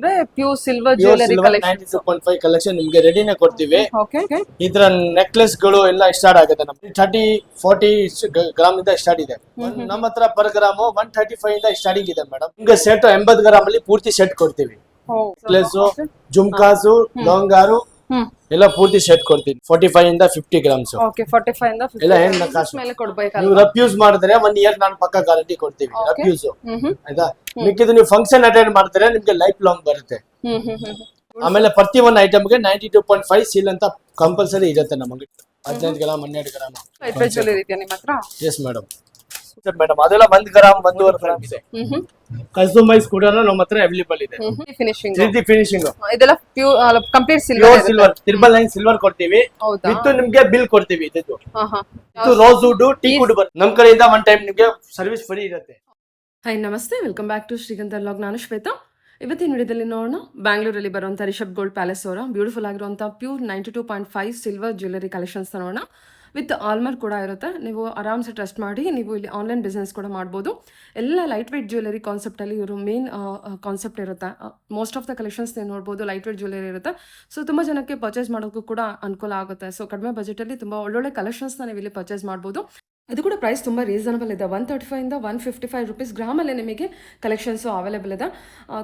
ಅಂದ್ರೆ pure silver jewellery collection 92.5 collection ನಿಮ್ಗೆ ರೆಡಿನೇ ಕೊಡ್ತೀವಿ. ಓಕೆ ಇದ್ರ ನೆಕ್ಲೆಸ್ ಗಳು ಎಲ್ಲ ಸ್ಟಾರ್ಟ್ ಆಗುತ್ತೆ ನಮ್ಗೆ 30-40 ಗ್ರಾಮ್ ಇಂದ ಸ್ಟಾರ್ಟ್ ಇದೆ. ನಮ್ಮ ಹತ್ರ ಪರ್ ಗ್ರಾಮ್ 135 ಇಂದ ಸ್ಟಾರ್ಟಿಂಗ್ ಇದೆ ಮೇಡಮ್. ನಿಮ್ಗೆ ಸೆಟ್ 80 ಗ್ರಾಮ್ ಅಲ್ಲಿ ಪೂರ್ತಿ ಸೆಟ್ ಕೊಡ್ತೀವಿ. ನೆಕ್ಲೆಸ್, ಜುಮ್ಕಾಸು, ಲೋಂಗಾರು ಎಲ್ಲ ಪೂರ್ತಿ ಸೆಟ್ ಕೊಡ್ತೀವಿ. 45 ಇಂದ 50 ಗ್ರಾಮ್ಸ್. ಓಕೆ 45 ಇಂದ 50 ಎಲ್ಲ ಹೆಂಗ್ ನಕಾಶು ಮೇಲೆ ಕೊಡ್ಬೇಕಲ್ಲ. ನೀವು ರಫ್ ಯೂಸ್ ಮಾಡಿದ್ರೆ 1 ಇಯರ್ ನಾನು ಪಕ್ಕ ಗ್ಯಾರಂಟಿ ಕೊಡ್ತೀವಿ. ರಫ್ ಯೂಸ್ ಆಯ್ತಾ. ಮಿಕ್ಕಿದ್ದು ನೀವು ಫಂಕ್ಷನ್ ಅಟೆಂಡ್ ಮಾಡ್ತಾರೆ ನಿಮ್ಗೆ ಲೈಫ್ ಲಾಂಗ್ ಬರುತ್ತೆ. ಆಮೇಲೆ ಪ್ರತಿ ಒಂದು ಐಟಮ್ಗೆ 92.5 ಸೀಲ್ ಅಂತ ಕಂಪಲ್ಸರಿ ಇರುತ್ತೆ ನಮಗೆ. 15 gram 12 gram light weight jewellery ಇದೆಯಾ ನಿಮ್ಮ ಹತ್ರ? Yes madam. ಮೇಡಮ್ ಅದೆಲ್ಲ 1 ಗ್ರಾಮ್ 1.5 ಗ್ರಾಮ್ ಇದೆ. ಕಸ್ಟಮೈಸ್ ಕೂಡ ನಮ್ಮ ಹತ್ರ ಅವೈಲೇಬಲ್ ಇದೆ. ಫಿನಿಶಿಂಗ್ 3D ಫಿನಿಶಿಂಗ್ ಇದೆಲ್ಲ pure complete pure silver 999 silver ಕೊಡ್ತೀವಿ. ಹೌದಾ? ವಿತ್ ನಿಮ್ಗೆ ಬಿಲ್ ಕೊಡ್ತೀವಿ. ಇದು ಹಾ ರೋಸ್ ವುಡ್ ಟೀ ವುಡ್ ಬರುತ್ತೆ. ನಮ್ಮ ಕಡೆಯಿಂದ ಒನ್ ಟೈಮ್ ನಿಮ್ಗೆ ಸರ್ವಿಸ್ ಫ್ರೀ ಇರುತ್ತೆ. ಹಾಯ್ ನಮಸ್ತೆ, ವೆಲ್ಕಮ್ ಬ್ಯಾಕ್ ಟು ಶ್ರೀಗಂಧ ವ್ಲಾಗ್. ನಾನು ಶ್ವೇತಾ. ಇವತ್ತಿನ ವಿಡಿಯೋದಲ್ಲಿ ನೋಡೋಣ ಬ್ಯಾಂಗ್ಳೂರಲ್ಲಿ ಬರುವಂಥ ರಿಷಬ್ ಗೋಲ್ಡ್ ಪ್ಯಾಲೇಸ್ ಅವರ ಬ್ಯೂಟಿಫುಲ್ ಆಗಿರುವಂಥ ಪ್ಯೂರ್ 92.5 ಸಿಲ್ವರ್ ಜ್ಯುವೆಲರಿ ಕಲೆಕ್ಷನ್ಸ್ ನೋಡೋಣ. ವಿತ್ ಆಲ್ಮಾರ್ಕ್ ಕೂಡ ಇರುತ್ತೆ. ನೀವು ಆರಾಮ್ಸೆ ಟ್ರಸ್ಟ್ ಮಾಡಿ ನೀವು ಇಲ್ಲಿ ಆನ್ಲೈನ್ ಬಿಸ್ನೆಸ್ ಕೂಡ ಮಾಡ್ಬೋದು. ಎಲ್ಲ ಲೈಟ್ ವೇಟ್ ಜ್ಯುವೆಲರಿ ಕಾನ್ಸೆಪ್ಟಲ್ಲಿ ಇವರು ಮೇನ್ ಕಾನ್ಸೆಪ್ಟ್ ಇರುತ್ತೆ. ಮೋಸ್ಟ್ ಆಫ್ ದ ಕಲೆಕ್ಷನ್ಸ್ ನೀವು ನೋಡ್ಬೋದು ಲೈಟ್ ವೇಟ್ ಜ್ಯುವೆಲರಿ ಇರುತ್ತೆ. ಸೊ ತುಂಬ ಜನಕ್ಕೆ ಪರ್ಚೇಸ್ ಮಾಡೋಕ್ಕೂ ಕೂಡ ಅನುಕೂಲ ಆಗುತ್ತೆ. ಸೊ ಕಡಿಮೆ ಬಜೆಟಲ್ಲಿ ತುಂಬ ಒಳ್ಳೊಳ್ಳೆ ಕಲೆಕ್ಷನ್ಸ್ನ ನೀವು ಇಲ್ಲಿ ಪರ್ಚೇಸ್ ಮಾಡ್ಬೋದು. ಇದು ಕೂಡ ಪ್ರೈಸ್ ತುಂಬ ರೀಸನಬಲ್ ಇದೆ. 135 ಇಂದ 155 ರುಪೀಸ್ ಗ್ರಾಮಲ್ಲಿ ನಿಮಗೆ ಕಲೆಕ್ಷನ್ಸು ಅವೈಲೇಬಲ್ ಇದೆ.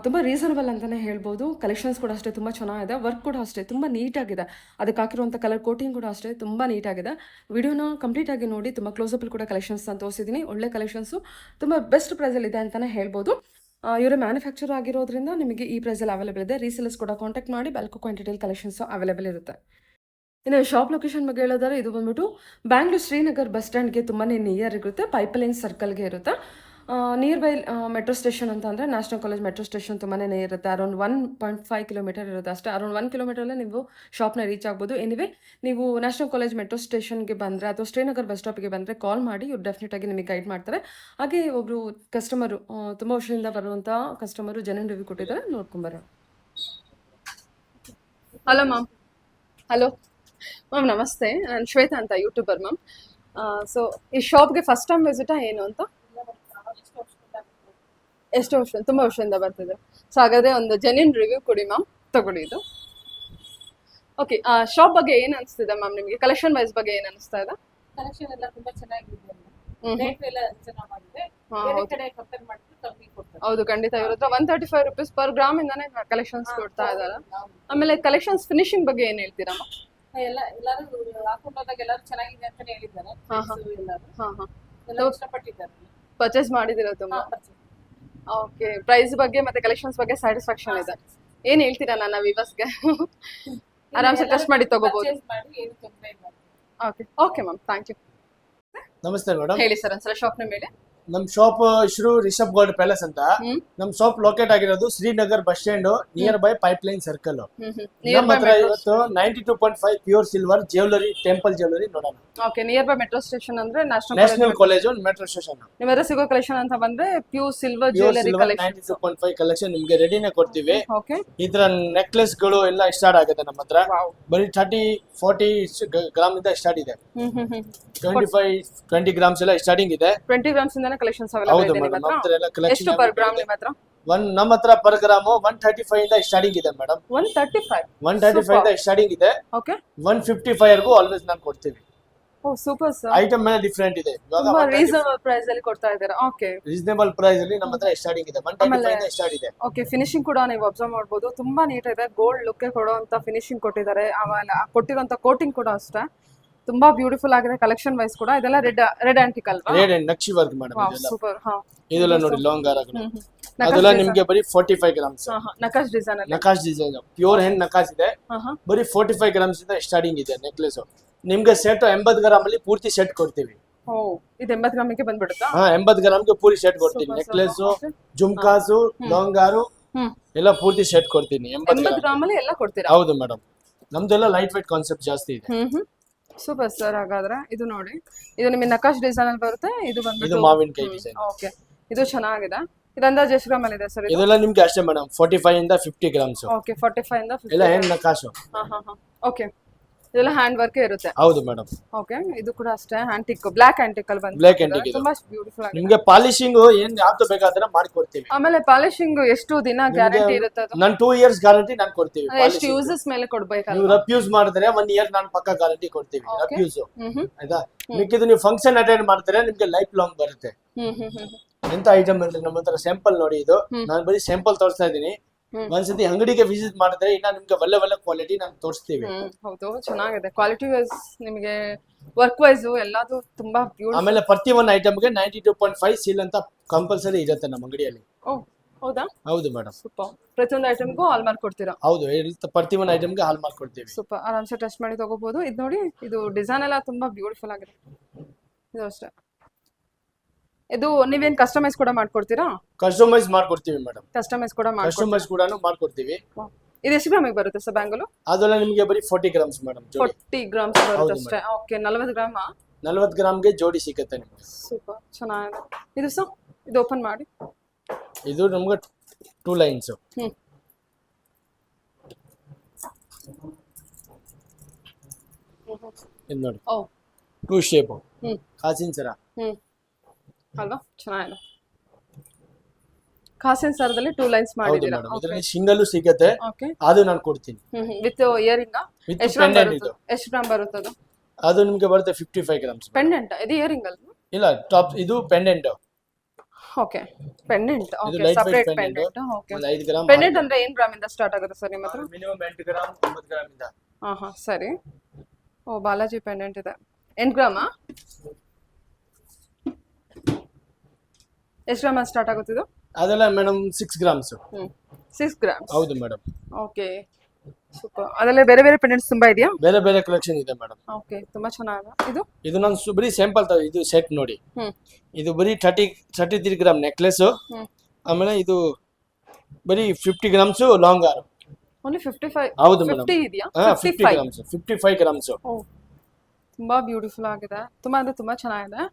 ತುಂಬ ರೀಸನಬಲ್ ಅಂತಲೇ ಹೇಳ್ಬೋದು. ಕಲೆಕ್ಷನ್ಸ್ ಕೂಡ ಅಷ್ಟೇ ತುಂಬ ಚೆನ್ನಾಗಿದೆ. ವರ್ಕ್ ಕೂಡ ಅಷ್ಟೇ ತುಂಬ ನೀಟಾಗಿದೆ. ಅದಕ್ಕೆ ಹಾಕಿರುವಂಥ ಕಲರ್ ಕೋಟಿಂಗ್ ಕೂಡ ಅಷ್ಟೇ ತುಂಬ ನೀಟಾಗಿದೆ. ವಿಡಿಯೋನ ಕಂಪ್ಲೀಟಾಗಿ ನೋಡಿ. ತುಂಬ ಕ್ಲೋಸಪ್ಪಲ್ಲಿ ಕೂಡ ಕಲೆಕ್ಷನ್ಸ್ನ ತೋರಿಸಿದ್ದೀನಿ. ಒಳ್ಳೆ ಕಲೆಕ್ಷನ್ಸು ತುಂಬ ಬೆಸ್ಟ್ ಪ್ರೈಸಲ್ಲಿ ಇದೆ ಅಂತಲೇ ಹೇಳ್ಬೋದು. ಇವರ ಮ್ಯಾನುಫ್ಯಾಕ್ಚರ್ ಆಗಿರೋದ್ರಿಂದ ನಿಮಗೆ ಈ ಪ್ರೈಸಲ್ಲಿ ಅವೈಲೇಬಲ್ ಇದೆ. ರೀಸೇಲರ್ಸ್ ಕೂಡ ಕಾಂಟ್ಯಾಕ್ಟ್ ಮಾಡಿ ಬಲ್ಕ್ ಕ್ವಾಂಟಿಟಿಯಲ್ಲಿ ಕಲೆಕ್ಷನ್ಸು ಅವೈಲೇಬಲ್ ಇರುತ್ತೆ. ಇನ್ನು ಶಾಪ್ ಲೊಕೇಶನ್ ಬಗ್ಗೆ ಹೇಳೋದಾದ್ರೆ ಇದು ಬಂದ್ಬಿಟ್ಟು ಬ್ಯಾಂಗ್ಳೂರ್ ಶ್ರೀನಗರ್ ಬಸ್ ಸ್ಟ್ಯಾಂಡ್ಗೆ ತುಂಬಾ ನಿಯರ್ ಇರುತ್ತೆ. ಪೈಪ್ಲೈನ್ ಸರ್ಕಲ್ಗೆ ಇರುತ್ತೆ. ನಿಯರ್ ಬೈ ಮೆಟ್ರೋ ಸ್ಟೇಷನ್ ಅಂತ ಅಂದರೆ ನ್ಯಾಷನಲ್ ಕಾಲೇಜ್ ಮೆಟ್ರೋ ಸ್ಟೇಷನ್ ತುಂಬಾ ನಿಯರ್ ಇರುತ್ತೆ. ಅರೌಂಡ್ 1.5 ಕಿಲೋಮೀಟರ್ ಇರುತ್ತೆ ಅಷ್ಟೇ. ಅರೌಂಡ್ 1 ಕಿಲೋಮೀಟರಲ್ಲೇ ನೀವು ಶಾಪ್ನ ರೀಚ್ ಆಗ್ಬೋದು. ಎನಿವೆ ನೀವು ನ್ಯಾಷನಲ್ ಕಾಲೇಜ್ ಮೆಟ್ರೋ ಸ್ಟೇಷನ್ಗೆ ಬಂದರೆ ಅಥವಾ ಶ್ರೀನಗರ್ ಬಸ್ ಸ್ಟಾಪ್ಗೆ ಬಂದರೆ ಕಾಲ್ ಮಾಡಿ, ಇವ್ರು ಡೆಫಿನೆಟಾಗಿ ನಿಮಗೆ ಗೈಡ್ ಮಾಡ್ತಾರೆ. ಹಾಗೆ ಒಬ್ಬರು ಕಸ್ಟಮರು ತುಂಬ ವರ್ಷದಿಂದ ಬರುವಂಥ ಕಸ್ಟಮರು ಜೆನ್ಯೂನ್ ರಿವ್ಯೂ ಕೊಟ್ಟಿದ್ದಾರೆ, ನೋಡ್ಕೊಂಬರೋಣ. Hello ma'am. ಹಲೋ ಮ್ಯಾಮ್, ನಮಸ್ತೆ. ನಾನು ಶ್ವೇತಾ ಅಂತ, ಯೂಟ್ಯೂಬರ್ ಮ್ಯಾಮ್. ಸೊ ಈ ಶಾಪ್ಗೆ ಫಸ್ಟ್ ಟೈಮ್ ವಿಸಿಟಾ ಏನು ಅಂತ? ಎಷ್ಟು ವರ್ಷ? ತುಂಬ ವರ್ಷದಿಂದ ಬರ್ತಿದೆ. ಸೊ ಹಾಗಾದರೆ ಒಂದು ಜೆನ್ಯೂನ್ ರಿವ್ಯೂ ಕೊಡಿ ಮ್ಯಾಮ್. ತಗೊಳ್ಳಿ ಇದು. ಓಕೆ, ಶಾಪ್ ಬಗ್ಗೆ ಏನು ಅನಿಸ್ತಿದೆ ಮ್ಯಾಮ್ ನಿಮಗೆ? ಕಲೆಕ್ಷನ್ ವೈಸ್ ಬಗ್ಗೆ ಏನು ಅನಿಸ್ತಾ ಇದೆ? ಕಲೆಕ್ಷನ್ ಎಲ್ಲ ತುಂಬಾ ಚೆನ್ನಾಗಿದೆ. ರೇಟ್ ಎಲ್ಲ ಚೆನ್ನಾಗಿ ಮಾಡಿದೆ. ಬೇರೆ ಕಡೆ ಕಂಪೇರ್ ಮಾಡಿದ್ರೆ ಕಮ್ಮಿ ಕೊಡ್ತಾರೆ. ಹೌದು, ಖಂಡಿತ. ಇವ್ರ ಹತ್ರ 135 ರುಪೀಸ್ ಪರ್ ಗ್ರಾಮ್ ಇಂದಾನೆ ಕಲೆಕ್ಷನ್ಸ್ ಕೊಡ್ತಾ ಇದ್ದಾರೆ. ಆಮೇಲೆ ಕಲೆಕ್ಷನ್ಸ್ ಫಿನಿಶಿಂಗ್ ಬಗ್ಗೆ ಏನು ಹೇಳ್ತೀರಾ ಮ್ಯಾಮ್? ಎಲ್ಲರೂ ಹಾಕೊಂಡೋದಾಗ ಎಲ್ಲರೂ ಚೆನ್ನಾಗಿದೆ ಅಂತಾನೆ ಹೇಳಿದ್ದಾರೆ. ಎಲ್ಲರೂ ಇಷ್ಟಪಟ್ಟಿದ್ದಾರೆ. ಪರ್ಚೇಸ್ ಮಾಡಿದಿರ ತುಂಬಾ? ಓಕೆ, ಪ್ರೈಸ್ ಬಗ್ಗೆ ಮತ್ತೆ ಕಲೆಕ್ಷನ್ಸ್ ಬಗ್ಗೆ ಸ್ಯಾಟಿಸ್ಫ್ಯಾಕ್ಷನ್ ಇದೆ. ಏನ್ ಹೇಳ್ತೀರಾ ನನ್ನ ವಿವರ್ಸ್ಗೆ? ಆರಾಮ್ಸೆ ಟೆಸ್ಟ್ ಮಾಡಿ ತಗೋಬಹುದು. ಏನು ತೊಂದರೆ ಇಲ್ಲ. Okay okay ma'am, thank you. ನಮಸ್ತೆ ಮೇಡಮ್. ಹೇಳಿ ಸರ್ ಒಂದ್ಸಲ ಶಾಪ್ ನ ಮೇಲೆ. ನಮ್ ಶಾಪ್ ಹೆಸರು ರಿಷಬ್ ಗೋಲ್ಡ್ ಪ್ಯಾಲೇಸ್ ಅಂತ. ನಮ್ ಶಾಪ್ ಲೊಕೇಟ್ ಆಗಿರೋದು Srinagar bus stand nearby pipeline circle. ನಮ್ಮ ಹತ್ರ ಇವತ್ತು 92.5 pure silver jewellery, temple jewellery ನೋಡೋಣ. Okay, nearby metro station ಅಂದ್ರೆ ನ್ಯಾಷನಲ್ ಕಾಲೇಜ್ ಮೆಟ್ರೋ ಸ್ಟೇಷನ್. ನಿಮ್ಮ ಹತ್ರ ಸಿಗೋ ಕಲೆಕ್ಷನ್ ಅಂತ ಬಂದ್ರೆ pure silver jewellery collection 92.5 collection ನಿಮ್ಗೆ ರೆಡಿನೇ ಕೊಡ್ತೀವಿ. ಓಕೆ, ಇದ್ರ ನೆಕ್ಲೆಸ್ ಗಳು ಎಲ್ಲ ಸ್ಟಾರ್ಟ್ ಆಗುತ್ತೆ ನಮ್ಮ ಹತ್ರ. ಬರೀ 30-40 ಗ್ರಾಮ್ ಇಂದ ಸ್ಟಾರ್ಟ್ ಇದೆ. 25-20 ಗ್ರಾಮ್ಸ್ ಎಲ್ಲ ಸ್ಟಾರ್ಟಿಂಗ್ ಇದೆ. 20 ಗ್ರಾಮ್ಸ್ ಇಂದ ಕಲೆಕ್ಷನ್ಸ್ ಅವೈಲೇಬಲ್ ಇದೆ ನಿಮ್ಮ ಹತ್ರ. ಎಷ್ಟು ಪರ್ ಗ್ರಾಮ್ ನಿಮ್ಮ ಹತ್ರ? ನಮ್ಮ ಹತ್ರ ಪರ್ ಗ್ರಾಮ್ 135 ಇಂದ ಸ್ಟಾರ್ಟಿಂಗ್ ಇದೆ ಮೇಡಮ್. 135 ಇಂದ ಸ್ಟಾರ್ಟಿಂಗ್ ಇದೆ. ಓಕೆ, 155 ವರೆಗೂ ಆಲ್ವೇಸ್ ನಾನು ಕೊಡ್ತೀವಿ. ಓ ಸೂಪರ್ ಸರ್. ಐಟಮ್ ಮೇಲೆ ಡಿಫರೆಂಟ್ ಇದೆ. ತುಂಬಾ ರೀಸನಬಲ್ ಪ್ರೈಸ್ ಅಲ್ಲಿ ಕೊಡ್ತಾ ಇದ್ದಾರೆ. ಓಕೆ, ರೀಸನಬಲ್ ಪ್ರೈಸ್ ಅಲ್ಲಿ ನಮ್ಮ ಹತ್ರ ಸ್ಟಾರ್ಟಿಂಗ್ ಇದೆ. 135 ಇಂದ ಸ್ಟಾರ್ಟ್ ಇದೆ. ಓಕೆ, ಫಿನಿಶಿಂಗ್ ಕೂಡ ನೀವು ಅಬ್ಸರ್ವ್ ಮಾಡಬಹುದು. ತುಂಬಾ ನೀಟ್ ಇದೆ. ಗೋಲ್ಡ್ ಲುಕ್ ಕೊಡುವಂತ ಫಿನಿಶಿಂಗ್ ಕೊಟ್ಟಿದ್ದಾರೆ. ಆಮೇಲೆ ಕೊಟ್ಟಿರುವಂತ ಕೋಟಿಂಗ್ ಕೂಡ ಅಷ್ಟೇ ತುಂಬಾ ಬ್ಯೂಟಿಫುಲ್ ಆಗಿದೆ. ಕಲೆಕ್ಷನ್ ವೈಸ್ ಕೂಡ ಇದೆಲ್ಲ ರೆಡ್ ಆಂಟಿಕ್ ಅಲ್ವಾ? Red and Naqvi work madam. ಇದೆಲ್ಲ ಸೂಪರ್. ಹಾ, ಇದೆಲ್ಲ ನೋಡಿ ಲಾಂಗ್ ಹಾರಗಳು. ಅದೆಲ್ಲ ನಿಮಗೆ ಬರೀ 45 ಗ್ರಾಮ್ಸ್. ನಕಾಶ್ ಡಿಸೈನ್ ಅಲ್ಲಿ. ನಕಾಶ್ ಡಿಸೈನ್ ಪ್ಯೂರ್ ಹ್ಯಾಂಡ್ ನಕಾಶ್ ಇದೆ. ಬರೀ 45 ಗ್ರಾಮ್ಸ್ ಇಂದ ಸ್ಟಾರ್ಟಿಂಗ್ ಇದೆ ನೆಕ್ಲೆಸ್. ನಿಮ್ಗೆ ಸೆಟ್ 80 ಗ್ರಾಮ್ ಅಲ್ಲಿ ಪೂರ್ತಿ ಸೆಟ್ ಕೊಡ್ತೀವಿ. ಓ, ಇದು 80 ಗ್ರಾಮಿಗೆ ಬಂದ್ಬಿಡುತ್ತಾ? ಹಾ, 80 ಗ್ರಾಮ್ಗೆ ಪೂರಿ ಸೆಟ್ ಕೊಡ್ತೀನಿ. ನೆಕ್ಲೆಸ್, ಜುಮ್ಕಾಸು, ಲೋಂಗಾರು ಎಲ್ಲ ಪೂರ್ತಿ ಸೆಟ್ ಕೊಡ್ತೀನಿ. 80 ಗ್ರಾಮ್ ಅಲ್ಲಿ ಎಲ್ಲ ಕೊಡ್ತೀರಾ? ಹೌದು ಮೇಡಮ್. ನಮ್ದೆಲ್ಲ ಲೈಟ್ ವೇಟ್ ಕಾನ್ಸೆಪ್ಟ್ ಜಾಸ್ತಿ ಇದೆ. Super sir. ಹಾಗಾದ್ರೆ ಇದು ನೋಡಿ, ಇದು ನಿಮಗೆ ನಕಾಶ್ ಡಿಸೈನ್ ಅಲ್ಲಿ ಬರುತ್ತೆ. ಇದು ಬಂದ್ಬಿಟ್ಟು ಮಾವಿನಕಾಯಿ ಡಿಸೈನ್. ಓಕೆ, ಇದು ಚೆನ್ನಾಗಿದೆ. ಇದು ಅಂದಾಜು ಎಷ್ಟು ಗ್ರಾಮ್ ಅಲ್ಲಿ ಇದೆ ಸರ್? ಇದೆಲ್ಲ ನಿಮ್ಗೆ ಅಷ್ಟೇ ಮೇಡಮ್, 45 ಇಂದ 50 ಗ್ರಾಮ್ಸ್. ಓಕೆ, 45 ಇಂದ 50 ಎಲ್ಲ ಹೆಂಗ್ ನಕಾಶು. ಓಕೆ, ಇದೆಲ್ಲ ಹ್ಯಾಂಡ್ ವರ್ಕ್ ಇರುತ್ತೆ. ಹೌದು ಮೇಡಮ್. ಓಕೆ, ಇದು ಕೂಡ ಅಷ್ಟೇ ಆಂಟಿಕ್, ಬ್ಲಾಕ್ ಆಂಟಿಕ್ ಅಲ್ಲಿ ಬಂದಿದೆ. ಬ್ಲಾಕ್ ಆಂಟಿಕ್ ತುಂಬಾ ಬ್ಯೂಟಿಫುಲ್ ಆಗಿದೆ. ನಿಮ್ಗೆ ಪಾಲಿಶಿಂಗ್ ಏನ್ ಯಾವ್ದು ಬೇಕಾದ್ರೆ ಮಾಡ್ಕೊಡ್ತೀವಿ. ಆಮೇಲೆ ಪಾಲಿಶಿಂಗ್ ಎಷ್ಟು ದಿನ ಗ್ಯಾರಂಟಿ ಇರುತ್ತೆ ಅದು? ನಾನು 2 years ಗ್ಯಾರಂಟಿ ನಾನು ಕೊಡ್ತೀವಿ. ಎಷ್ಟು ಯೂಸಸ್ ಮೇಲೆ ಕೊಡ್ಬೇಕಲ್ಲ? ನೀವು ರಫ್ ಯೂಸ್ ಮಾಡಿದ್ರೆ 1 year ನಾನು ಪಕ್ಕ ಗ್ಯಾರಂಟಿ ಕೊಡ್ತೀವಿ ರಫ್ ಯೂಸ್. ಹ್ಮ್ ಆಯ್ತಾ? ಮಿಕ್ಕಿದ್ದು ನೀವು ಫಂಕ್ಷನ್ ಅಟೆಂಡ್ ಮಾಡ್ತಾರೆ ನಿಮ್ಗೆ ಲೈಫ್ ಲಾಂಗ್ ಬರುತ್ತೆ. ಎಂತ ಐಟಮ್ ಅಂದ್ರೆ ನಮ್ಮ ಹತ್ರ ಸ್ಯಾಂಪಲ್ ನೋಡಿ, ಇದು ನಾನು ಬರೀ ಸ್ಯಾಂಪಲ್ ತೋರಿಸ್ತಾ ಇದೀನಿ. ಒಂದ್ಸತಿ ಅಂಗಡಿಗೆ ವಿಸಿಟ್ ಮಾಡಿದ್ರೆ ಇನ್ನ ನಿಮ್ಗೆ ಒಳ್ಳೆ ಒಳ್ಳೆ ಕ್ವಾಲಿಟಿ ನಾನು ತೋರಿಸ್ತೀವಿ. ಹೌದು, ಚೆನ್ನಾಗಿದೆ ಕ್ವಾಲಿಟಿ ವೈಸ್, ನಿಮಗೆ ವರ್ಕ್ ವೈಸ್ ಎಲ್ಲಾದು ತುಂಬಾ ಬ್ಯೂಟಿಫುಲ್. ಆಮೇಲೆ ಪ್ರತಿ ಒಂದು ಐಟಮ್ಗೆ 92.5 ಸೀಲ್ ಅಂತ ಕಂಪಲ್ಸರಿ ಇರುತ್ತೆ ನಮ್ಮ ಅಂಗಡಿಯಲ್ಲಿ. ಓ ಹೌದಾ? ಹೌದು ಮೇಡಮ್. ಸೂಪರ್. ಪ್ರತಿಯೊಂದು ಐಟಮ್ಗೂ ಹಾಲ್ ಮಾರ್ಕ್ ಕೊಡ್ತೀರಾ? ಹೌದು, ಪ್ರತಿ ಒಂದು ಐಟಮ್ಗೆ ಹಾಲ್ ಮಾರ್ಕ್ ಕೊಡ್ತೀವಿ. ಸೂಪರ್, ಆರಾಮ್ಸೆ ಟೆಸ್ಟ್ ಮಾಡಿ ತಗೋಬಹುದು. ಇದು ನೋಡಿ, ಇದು ಡಿಸೈನ್ ಎಲ್ಲ ತುಂಬಾ ಬ್ಯೂಟಿಫುಲ್ ಆಗಿದೆ. ಇದು ಅಷ್ಟೇ. ಇದು ನೀವೇನ್ ಕಸ್ಟಮೈಸ್ ಕೂಡ ಮಾಡ್ಕೊಡ್ತೀರಾ? ಕಸ್ಟಮೈಸ್ ಮಾಡ್ಕೊಡ್ತೀವಿ ಮೇಡಮ್. ಕಸ್ಟಮೈಸ್ ಕೂಡ ಮಾಡ್ಕೊಡ್ತೀರಾ? ಕಸ್ಟಮೈಸ್ ಕೂಡ ಮಾಡ್ಕೊಡ್ತೀವಿ. ಇದು ಎಷ್ಟು ಗ್ರಾಮಿಗೆ ಬರುತ್ತೆ ಸರ್ ಬ್ಯಾಂಗಲ್? ಅದೆಲ್ಲ ನಿಮಗೆ ಬರೀ 40 grams ಮೇಡಮ್. 40 ಗ್ರಾಮ್ಸ್ ಬರುತ್ತೆ ಅಷ್ಟೇ. Okay, 40 gram? 40 ಗ್ರಾಮ್ಗೆ ಜೋಡಿ ಸಿಗುತ್ತೆ ನಿಮಗೆ. ಸೂಪರ್, ಚೆನ್ನಾಗಿದೆ. ಇದು ಸರ್, ಇದು ಓಪನ್ ಮಾಡಿ. ಇದು ನಮ್ಗೆ 2 lines. ಇದು ನೋಡಿ, ಓ 2 shape ಕಾಸಿನ ಸರ ಅಲ್ವಾ? ಚೆನ್ನಾಗಿದೆ. ಕಾಸಿನ ಸರದಲ್ಲಿ 2 ಲೈನ್ಸ್ ಹೌದು ಮಾಡಿದ್ದೀರಾ. ಮೇಡಮ್. ಇದರಲ್ಲಿ ಸಿಂಗಲ್ ಸಿಗುತ್ತೆ, ಓಕೆ. ಅದು ನಾನು ಕೊಡ್ತೀನಿ ವಿತ್ ಇಯರಿಂಗ್. ವಿತ್ ಎಷ್ಟು ಗ್ರಾಮ್ ಪೆಂಡೆಂಟ್. ಬರುತ್ತೆ? ಇದು ಎಷ್ಟು ಗ್ರಾಮ್ ಬರುತ್ತೆ ಅದು? ಅದು ನಿಮಗೆ ಬರುತ್ತೆ 55 grams. ಪೆಂಡೆಂಟ್ ಇದು ಇಯರಿಂಗ್ ಅಲ್ಲ? ಇಲ್ಲ, ಟಾಪ್ ಇದು ಪೆಂಡೆಂಟ್. Okay, pendant. ಇದು okay, light separate weight pendant. pendant. Okay. ಒಂದು 5 ಗ್ರಾಮ್. ಪೆಂಡೆಂಟ್ ಅಂದ್ರೆ ಏನು ಗ್ರಾಮ್ ಇಂದ ಸ್ಟಾರ್ಟ್ ಆಗುತ್ತೆ ಸರ್ ನಿಮ್ಮ ಹತ್ರ? ಮಿನಿಮಮ್ 8 ಗ್ರಾಮ್ 9 ಗ್ರಾಮ್ ಇಂದ. ಸರಿ. ಓ, ಬಾಲಾಜಿ ಪೆಂಡೆಂಟ್ ಇದೆ. 8 ಗ್ರಾಮಾ? ಎಷ್ಟು ಗ್ರಾಮ್ ಸ್ಟಾರ್ಟ್ ಆಗುತ್ತೆ ಇದು? ಅದೆಲ್ಲ ಮೇಡಮ್ 6 grams. 6 ಗ್ರಾಮ್ಸ್. ಹೌದು ಮೇಡಮ್. Okay, super. ಅದಲ್ಲೇ ಬೇರೆ ಬೇರೆ ಪೆಂಡೆಂಟ್ಸ್ ತುಂಬಾ ಇದೆಯಾ? ಬೇರೆ ಬೇರೆ ಕಲೆಕ್ಷನ್ ಇದೆ ಮೇಡಮ್. ಓಕೆ, ತುಂಬಾ ಚೆನ್ನಾಗಿದೆ. ಇದು ನಾನು ಬರೀ ಸ್ಯಾಂಪಲ್ ಇದು ಸೆಟ್ ನೋಡಿ. ಇದು ಬರೀ 33 ಗ್ರಾಮ್ ನೆಕ್ಲೆಸ್. ಆಮೇಲೆ ಇದು ಬರೀ 50 grams ಲಾಂಗ್ ಹಾರ. ಓನ್ಲಿ 55? ಹೌದು ಮೇಡಮ್. 50 ಇದೆಯಾ? 50 grams, 55 grams. ಓ, ತುಂಬಾ ಬ್ಯೂಟಿಫುಲ್ ಆಗಿದೆ. ತುಂಬಾ ಅಂದ್ರೆ ತುಂಬಾ ಚೆನ್ನಾಗಿದೆ.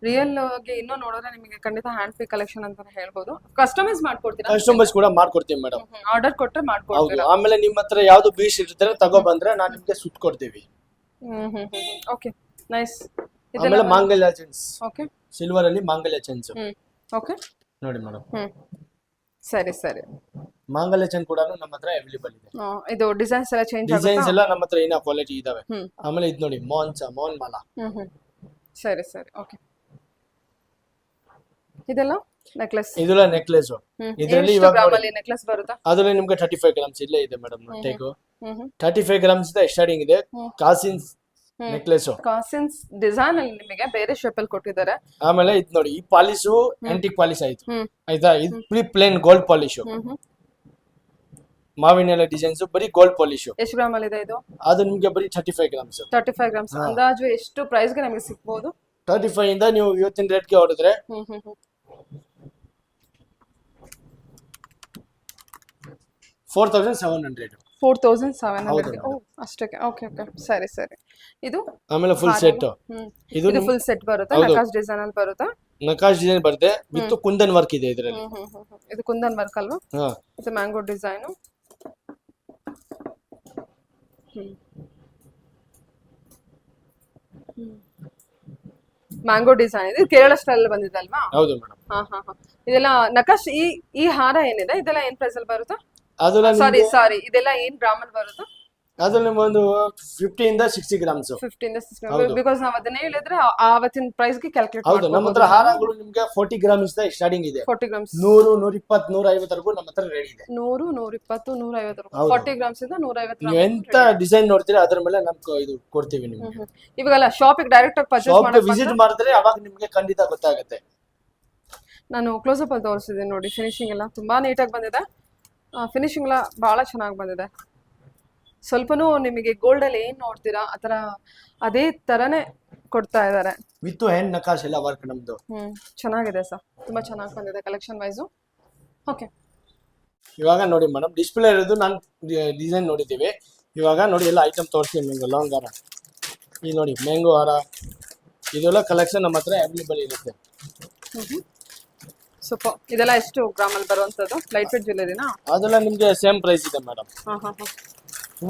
ರಿಯಲ್ ಆಗಿ ಇನ್ನೂ ನೋಡಿದ್ರೆ ನಿಮಗೆ ಖಂಡಿತ ಹ್ಯಾಂಡ್ ಪೇ ಕಲೆಕ್ಷನ್ ಅಂತಾನೆ ಹೇಳ್ಬೋದು. ಕಸ್ಟಮೈಸ್ ಮಾಡ್ಕೊಡ್ತೀರಾ? ಕಸ್ಟಮೈಸ್ ಕೂಡ ಮಾಡ್ಕೊಡ್ತೀವಿ ಮೇಡಮ್. ಆರ್ಡರ್ ಕೊಟ್ಟರೆ ಹೌದು. ಮಾಡ್ಕೊಡ್ತೀರಾ? ಆಮೇಲೆ ನಿಮ್ಮ ಹತ್ರ ಯಾವ್ದು ಬೀಸ್ ಇರ್ತಾರೆ ತಗೋ ಬಂದ್ರೆ ನಾನು ನಿಮ್ಗೆ ಸುಟ್ ಕೊಡ್ತೀವಿ. Okay, nice. ಆಮೇಲೆ ಮಾಂಗಲ್ಯ ಚೈನ್ಸ್. ಓಕೆ, ಸಿಲ್ವರ್ ಅಲ್ಲಿ ಮಾಂಗಲ್ಯ ಚೈನ್ಸ್. ಓಕೆ, ನೋಡಿ ಮೇಡಮ್. ಸರಿ ಸರಿ. ಮಾಂಗಲ್ಯ ಚೈನ್ ಕೂಡ ನಮ್ಮ ಹತ್ರ ಅವೈಲೇಬಲ್ ಇದೆ. ಇದು ಡಿಸೈನ್ಸ್ ಎಲ್ಲ ಚೇಂಜ್ ಡಿಸೈನ್ಸ್ ಎಲ್ಲ ನಮ್ಮ ಹತ್ರ ಏನ ಕ್ವಾಲಿಟಿ ಇದಾವೆ. ಆಮೇಲೆ ಇದು ನೋಡಿ ಮೋಹನ್ ಮಾಲಾ. ಸರಿ ಸರಿ. ಓಕೆ, ಇದೆಲ್ಲ ನೆಕ್ಲೆಸ್? ಇದೆಲ್ಲ ನೆಕ್ಲೆಸ್. ಇದರಲ್ಲಿ ಎಷ್ಟು ಗ್ರಾಮ್ ಅಲ್ಲಿ ನೆಕ್ಲೆಸ್ ಬರುತ್ತಾ? ಅದರಲ್ಲಿ ನಿಮಗೆ 35 grams ಇಲ್ಲೇ ಇದೆ ಮೇಡಮ್. ಟೇಕು 35 grams ಇಂದ ಸ್ಟಾರ್ಟಿಂಗ್ ಇದೆ. ಕಾಸಿನ್ ನೆಕ್ಲೆಸ್. ಕಾಸಿನ್ಸ್ ಡಿಸೈನ್ ಅಲ್ಲಿ ನಿಮಗೆ ಬೇರೆ ಶೇಪ್ ಅಲ್ಲಿ ಕೊಟ್ಟಿದ್ದಾರೆ. ಆಮೇಲೆ ಇದು ನೋಡಿ, ಈ ಪಾಲಿಶ್ ಆಂಟಿಕ್ ಪಾಲಿಶ್ ಆಯ್ತು. ಆಯ್ತಾ? ಇದು ಪ್ಲೇನ್ ಗೋಲ್ಡ್ ಪಾಲಿಶ್. ಮಾವಿನೆಲ್ಲ ಡಿಸೈನ್ಸ್ ಬರೀ ಗೋಲ್ಡ್ ಪಾಲಿಶ್. ಎಷ್ಟು ಗ್ರಾಮ್ ಅಲ್ಲಿ ಇದೆ ಇದು? ಅದು ನಿಮಗೆ ಬರೀ 35 grams. 35 ಗ್ರಾಮ್ಸ್. ಅಂದಾಜು ಎಷ್ಟು ಪ್ರೈಸ್ ಗೆ ನಮಗೆ ಸಿಗಬಹುದು? 35 ಇಂದ ನೀವು ಇವತ್ತಿನ ರೇಟ್ ಗೆ ಹೊಡೆದ್ರೆ 4700. 4700. ಓ, ಅಷ್ಟಕ್ಕೆ. ಓಕೆ ಓಕೆ, ಸರಿ ಸರಿ. ಇದು ಆಮೇಲೆ ಫುಲ್ ಸೆಟ್. ಇದು ಫುಲ್ ಸೆಟ್ ಬರುತ್ತೆ, ನಕಾಶ್ ಡಿಸೈನ್ ಅಲ್ಲಿ ಬರುತ್ತೆ. ನಕಾಶ್ ಡಿಸೈನ್ ಬರುತ್ತೆ ವಿತ್ ಕುಂದನ್ ವರ್ಕ್ ಇದೆ ಇದರಲ್ಲಿ. ಇದು ಕುಂದನ್ ವರ್ಕ್ ಅಲ್ವಾ? ಇದು ಮ್ಯಾಂಗೋ ಡಿಸೈನ್. ಮ್ಯಾಂಗೋ ಡಿಸೈನ್ ಇದು ಕೇರಳ ಸ್ಟೈಲ್ ಬಂದಿದೆ ಅಲ್ವಾ? ಹೌದು ಮೇಡಮ್. ಇದೆಲ್ಲ ನಕಾಶ್. ಈ ಹಾರ ಏನಿದೆ ಇದೆಲ್ಲ ಏನ್ ಪ್ರೈಸ್ ಅಲ್ಲಿ ಬರುತ್ತೆ? ಅದೆಲ್ಲ ಸಾರಿ ಇದೆಲ್ಲ ಏನ್ ಗ್ರಾಮ್ ಅಲ್ಲಿ ಬರುತ್ತೆ? ಅದ್ರಲ್ಲಿ ಒಂದು 50 ಇಂದ 60 grams. 50 ಇಂದ 60, ಬಿಕಾಸ್ ನಾವ್ ಅದನ್ನ ಹೇಳಿದ್ರೆ ಆವತ್ತಿನ ಪ್ರೈಸ್ ಗೆ ಕ್ಯಾಲ್ಕುಲೇಟ್ ಹೌದು. ನಮ್ಮ ಹತ್ರ ಹಾರಗಳು ನಿಮ್ಗೆ 40 grams ಇಂದ ಸ್ಟಾರ್ಟಿಂಗ್ ಇದೆ. 40 ಗ್ರಾಮ್ಸ್. 100, 120, 150 ವರೆಗೂ ನಮ್ಮ ಹತ್ರ ರೆಡಿ ಇದೆ. 100, 120, 150. 40 ಗ್ರಾಮ್ಸ್ ಇಂದ 150 ನೀವು ಎಂತ ಡಿಸೈನ್ ನೋಡ್ತೀರಾ ಅದ್ರ ಮೇಲೆ ನಮ್ಗೆ ಇದು ಕೊಡ್ತೀವಿ ನಿಮ್ಗೆ. ಇವಾಗೆಲ್ಲ ಶಾಪಿಗೆ ಡೈರೆಕ್ಟ್ ಆಗಿ ಪರ್ಚೇಸ್ ಶಾಪ್ ವಿಸಿಟ್ ಮಾಡಿದ್ರೆ ಅವಾಗ ನಿಮ್ಗೆ ಖಂಡಿತ ಗೊತ್ತಾಗುತ್ತೆ. ನಾನು ಕ್ಲೋಸ್ ಅಪ್ ಅಲ್ಲಿ ತೋರಿಸಿದ್ದೀನಿ ನೋಡಿ. ಫಿನಿಶಿಂಗ್ ಎಲ್ಲ ತುಂಬಾ ನೀಟಾಗಿ ಬಂದಿದೆ. ಫಿನಿಶಿಂಗ್ ಎಲ್ಲ ಬಹಳ ಚೆನ್ನಾಗಿ ಬಂದಿದೆ. ಸ್ವಲ್ಪನೂ ನಿಮಗೆ ಗೋಲ್ಡ್ ಅಲ್ಲಿ ಏನ್ ನೋಡ್ತೀರಾ ಆತರ ಅದೇ ತರನೇ ಕೊಡ್ತಾ ಇದ್ದಾರೆ. ವಿತ್ ಹ್ಯಾಂಡ್ ನಕಾಶ್ ಎಲ್ಲ ವರ್ಕ್ ನಮ್ದು. ಚೆನ್ನಾಗಿದೆ ಸರ್, ತುಂಬಾ ಚೆನ್ನಾಗಿ ಬಂದಿದೆ ಕಲೆಕ್ಷನ್ ವೈಸು. ಓಕೆ, ಇವಾಗ ನೋಡಿ ಮೇಡಮ್, ಡಿಸ್ಪ್ಲೇ ಇರೋದು ನಾನು ಡಿಸೈನ್ ನೋಡಿದ್ದೀವಿ. ಇವಾಗ ನೋಡಿ ಎಲ್ಲ ಐಟಮ್ ತೋರಿಸ್ತೀನಿ ನಿಮ್ಗೆ. ಲಾಂಗ್ ಹಾರ, ಈ ನೋಡಿ ಮ್ಯಾಂಗೋ ಹಾರ, ಇದೆಲ್ಲ ಕಲೆಕ್ಷನ್ ನಮ್ಮ ಹತ್ರ ಅವೈಲೇಬಲ್ ಇರುತ್ತೆ. ಸೂಪರ್. ಇದೆಲ್ಲ ಎಷ್ಟು ಗ್ರಾಮ್ ಅಲ್ಲಿ ಬರುವಂತದ್ದು? ಲೈಟ್ ವೇಟ್ ಜ್ಯುವೆಲರಿನಾ? ಅದೆಲ್ಲ ನಿಮ್ಗೆ ಸೇಮ್ ಪ್ರೈಸ್ ಇದೆ ಮೇಡಮ್.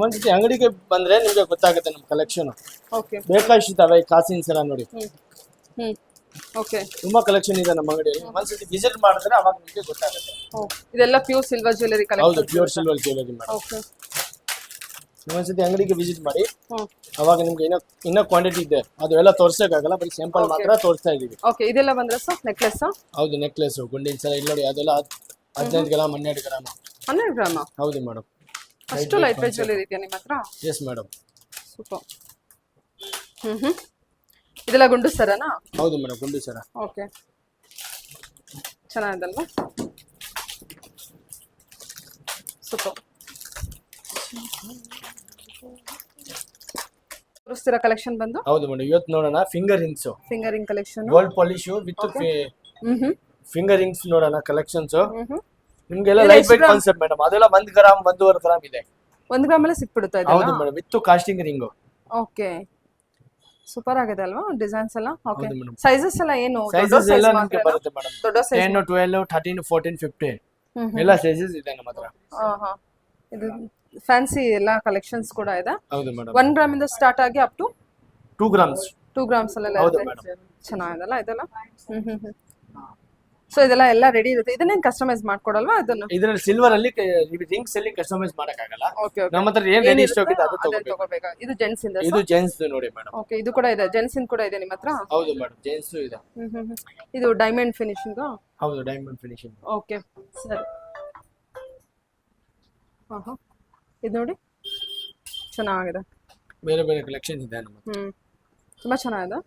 ಒಂದ್ಸತಿ ಅಂಗಡಿಗೆ ಬಂದ್ರೆ ನಿಮ್ಗೆ ಗೊತ್ತಾಗುತ್ತೆ ನಮ್ಮ ಕಲೆಕ್ಷನ್. ಓಕೆ. ಬೇಕಾಷ್ಟು ಇದಾವೆ ಕಾಸಿನ ಸರ ನೋಡಿ, ಓಕೆ. ತುಂಬಾ ಕಲೆಕ್ಷನ್ ಇದೆ ನಮ್ಮ ಅಂಗಡಿಯಲ್ಲಿ. ಒಂದ್ಸತಿ ವಿಸಿಟ್ ಮಾಡಿದ್ರೆ ಅವಾಗ ನಿಮ್ಗೆ ಗೊತ್ತಾಗುತ್ತೆ. ಇದೆಲ್ಲ ಪ್ಯೂರ್ ಸಿಲ್ವರ್ ಜ್ಯುವೆಲರಿ ಹೌದು, collection. Pure silver jewellery madam. Okay. ಒಂದ್ಸತಿ ಅಂಗಡಿಗೆ ವಿಸಿಟ್ ಮಾಡಿ, ಅವಾಗ ನಿಮ್ಗೆ ಇನ್ನೂ ಕ್ವಾಂಟಿಟಿ ಇದೆ, ಅದು ಎಲ್ಲ ತೋರ್ಸಕ್ಕಾಗಲ್ಲ, ಬರೀ ಸ್ಯಾಂಪಲ್ ಮಾತ್ರ ತೋರಿಸ್ತಾ ಇದೀವಿ. ಓಕೆ. ಇದೆಲ್ಲ ಬಂದ್ರೆ ಸರ್ ನೆಕ್ಲೆಸ್? ಹೌದು, ನೆಕ್ಲೆಸ್ ಗುಂಡಿನ ಸರ ಇಲ್ಲಿ ನೋಡಿ, ಅದೆಲ್ಲ 15 ಗ್ರಾಮ್ 12 ಗ್ರಾಮ್. 12 ಗ್ರಾಮ? ಹೌದು ಮೇಡಮ್. ಅಷ್ಟು ಲೈಟ್ ವೇಟ್ ಜ್ಯುವೆಲರಿ ಇದೆಯಾ ನಿಮ್ಮ ಹತ್ರ? Yes madam. ಸೂಪರ್. ಇದೆಲ್ಲ ಗುಂಡು ಸರನಾ? ಹೌದು ಮೇಡಮ್, ಗುಂಡು ಸರ. ಓಕೆ. ಚೆನ್ನಾಗಿದಲ್ವಾ? ಸೂಪರ್. ತೋರಿಸ್ತೀರಾ ಕಲೆಕ್ಷನ್ ಬಂದು? ಹೌದು ಮೇಡಮ್, ಇವತ್ತು ನೋಡೋಣ finger rings, finger ring collection, gold polish with finger rings ನೋಡೋಣ ಕಲೆಕ್ಷನ್ಸ್. ನಿಮ್ಗೆಲ್ಲ ಲೈಟ್ ವೇಟ್ ಕಾನ್ಸೆಪ್ಟ್ ಮೇಡಮ್, ಅದೆಲ್ಲ 1 ಗ್ರಾಮ್ 1.5 ಗ್ರಾಮ್ ಇದೆ. 1 ಗ್ರಾಮ್ ಅಲ್ಲಿ ಸಿಕ್ಬಿಡುತ್ತಾ ಇದೆ? ಹೌದು madam, with casting ring. Okay. Super ಆಗಿದೆ ಅಲ್ವಾ ಡಿಸೈನ್ಸ್ ಎಲ್ಲ? ಓಕೆ. ಹೌದು ಮೇಡಮ್. ಸೈಜಸ್ ಎಲ್ಲ ಏನು? ಸೈಜಸ್ ಎಲ್ಲ ನಿಮಗೆ ಬರುತ್ತೆ ಮೇಡಮ್. ದೊಡ್ಡ ಸೈಜ್ 10, 12, 13, 14, 15 ಎಲ್ಲ ಸೈಜಸ್ ಇದೆ ನಮ್ಮ ಹತ್ರ. ಇದು ಫ್ಯಾನ್ಸಿ ಎಲ್ಲ ಕಲೆಕ್ಷನ್ಸ್ ಕೂಡ ಇದೆ. ಹೌದು ಮೇಡಮ್. 1 ಗ್ರಾಮ್ ಇಂದ ಸ್ಟಾರ್ಟ್ ಆಗಿ ಅಪ್ ಟು 2 ಗ್ರಾಮ್ಸ್. 2 ಗ್ರಾಮ್ಸ್ ಅಲ್ಲೆಲ್ಲ ಹೌದು ಇದೆ. ಮೇಡಮ್. ಚೆನ್ನಾಗಿದಲ್ಲ ಇದೆಲ್ಲ? ಸೊ ಇದೆಲ್ಲ ರೆಡಿ ಇರುತ್ತೆ. ಇದನ್ನೇನು ಕಸ್ಟಮೈಸ್ ಮಾಡ್ಕೊಡಲ್ವಾ ಅದನ್ನು? ಇದರಲ್ಲಿ ಸಿಲ್ವರ್ ಅಲ್ಲಿ ರಿಂಗ್ಸ್ ಅಲ್ಲಿ ಕಸ್ಟಮೈಸ್ ಮಾಡಕ್ ಆಗಲ್ಲ. ಓಕೆ. ನಮ್ಮ ಹತ್ರ ಏನ್ ರೆಡಿ ಸ್ಟಾಕ್ ಇದೆ ಅದು ತಗೋಬೇಕಾ? ಇದು ಜೆಂಟ್ಸ್ ಇಂದ? ಇದು ಜೆಂಟ್ಸ್ ನೋಡಿ ಮೇಡಮ್. ಓಕೆ. ಇದು ಕೂಡ ಇದೆ, ಜೆಂಟ್ಸ್ ಇಂದ ಕೂಡ ಇದೆ ನಿಮ್ಮ ಹತ್ರ? ಹೌದು ಮೇಡಮ್, ಜೆಂಟ್ಸ್ ಇದೆ. ಇದು ಡೈಮಂಡ್ ಫಿನಿಶಿಂಗ್? ಹೌದು, ಡೈಮಂಡ್ ಫಿನಿಶಿಂಗ್. ಓಕೆ ಸರಿ. ಇದು ನೋಡಿ ಚೆನ್ನಾಗಿದೆ. ಬೇರೆ ಬೇರೆ ಕಲೆಕ್ಷನ್ ಇದೆ ನಮ್ಮ ಹತ್ರ. ತುಂಬಾ ಚೆನ್ನಾಗಿದೆ.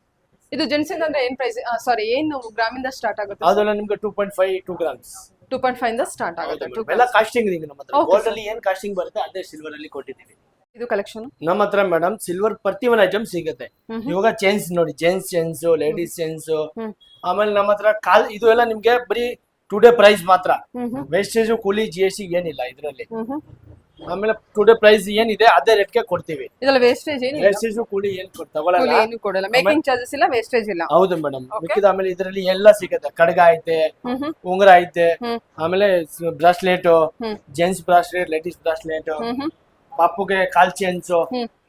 ಇದು ಜೆಂಟ್ಸ್ ಇಂದ ಅಂದ್ರೆ ಏನ್ ಪ್ರೈಸ್? ಸಾರಿ, ಏನು ಗ್ರಾಮಿಂದ ಸ್ಟಾರ್ಟ್ ಆಗುತ್ತೆ? ಅದೆಲ್ಲ ನಿಮ್ಗೆ 2.5 2 ಗ್ರಾಮ್ಸ್. 2.5 ಇಂದ ಸ್ಟಾರ್ಟ್ ಆಗುತ್ತೆ. ಎಲ್ಲ ಕಾಸ್ಟಿಂಗ್ ರಿಂಗ್ ನಮ್ಮ ಹತ್ರ. ಗೋಲ್ಡ್ ಅಲ್ಲಿ ಏನ್ ಕಾಸ್ಟಿಂಗ್ ಬರುತ್ತೆ ಅದೇ ಸಿಲ್ವರ್ ಅಲ್ಲಿ ಕೊಟ್ಟಿದ್ದೀವಿ. ಇದು ಕಲೆಕ್ಷನ್ ನಮ್ಮ ಹತ್ರ ಮೇಡಮ್ ಸಿಲ್ವರ್ ಪ್ರತಿಯೊಂದು ಐಟಮ್ ಸಿಗುತ್ತೆ. ಇವಾಗ ಚೈನ್ಸ್ ನೋಡಿ, ಜೆಂಟ್ಸ್ ಚೈನ್ಸ್, ಲೇಡೀಸ್ ಚೈನ್ಸ್. ಆಮೇಲೆ ನಮ್ಮ ಹತ್ರ ಇದು ಎಲ್ಲ ನಿಮ್ಗೆ ಬರೀ ಟುಡೇ ಪ್ರೈಸ್ ಮಾತ್ರ. ವೇಸ್ಟೇಜ್ ಕೂಲಿ GST ಏನಿಲ್ಲ ಇದರಲ್ಲಿ. ಆಮೇಲೆ ಟುಡೇ ಪ್ರೈಸ್ ಏನಿದೆ ಅದೇ ರೇಟ್ ಗೆ ಕೊಡ್ತೀವಿ. ಇದೆಲ್ಲ ವೇಸ್ಟೇಜ್ ಏನಿಲ್ಲ? ವೇಸ್ಟೇಜ್ ಕೂಲಿ ಏನು ತಗೊಳ್ಳಲ್ಲ, ಏನು ಕೊಡಲ್ಲ. ಮೇಕಿಂಗ್ ಚಾರ್ಜಸ್ ಇಲ್ಲ, ವೇಸ್ಟೇಜ್ ಇಲ್ಲ. ಹೌದು ಮೇಡಮ್. ಮಿಕ್ಕಿದ ಆಮೇಲೆ ಇದರಲ್ಲಿ ಎಲ್ಲ ಸಿಗುತ್ತೆ. ಕಡಗ ಐತೆ, ಉಂಗುರ ಐತೆ, ಆಮೇಲೆ bracelet, gents bracelet, ladies bracelet, ಪಾಪುಗೆ ಕಾಲ್ ಚೈನ್ಸ್.